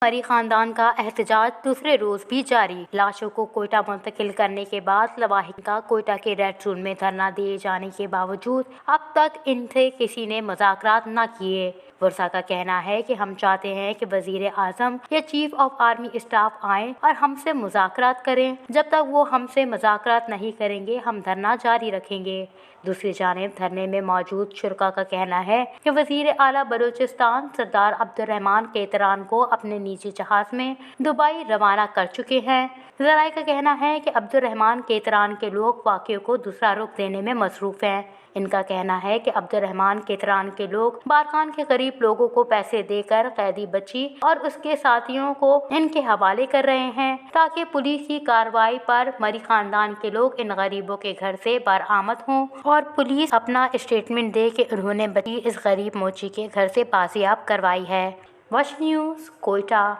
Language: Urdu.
مری خاندان کا احتجاج دوسرے روز بھی جاری۔ لاشوں کو کوئٹہ منتقل کرنے کے بعد لواحقین کا کوئٹہ کے ریڈ زون میں دھرنا دیے جانے کے باوجود اب تک ان سے کسی نے مذاکرات نہ کیے۔ ورثاء کا کہنا ہے کہ ہم چاہتے ہیں کہ وزیر اعظم یا چیف آف آرمی اسٹاف آئیں اور ہم سے مذاکرات کریں۔ جب تک وہ ہم سے مذاکرات نہیں کریں گے ہم دھرنا جاری رکھیں گے۔ دوسری جانب دھرنے میں موجود شرکاء کا کہنا ہے کہ وزیر اعلیٰ بلوچستان سردار عبدالرحمان کیتران کو اپنے نجی جہاز میں دبئی روانہ کر چکے ہیں۔ ذرائع کا کہنا ہے کہ عبدالرحمان کیتران کے لوگ واقعے کو دوسرا رخ دینے میں مصروف ہیں۔ ان کا کہنا ہے کہ عبدالرحمان کیتران کے لوگ بارکان کے قریب لوگوں کو پیسے دے کر قیدی بچی اور اس کے ساتھیوں کو ان کے حوالے کر رہے ہیں تاکہ پولیس کی کارروائی پر مری خاندان کے لوگ ان غریبوں کے گھر سے برآمد ہوں اور پولیس اپنا اسٹیٹمنٹ دے کہ انہوں نے بچی اس غریب موچی کے گھر سے بازیاب کروائی ہے۔ وش نیوز، کوئٹہ۔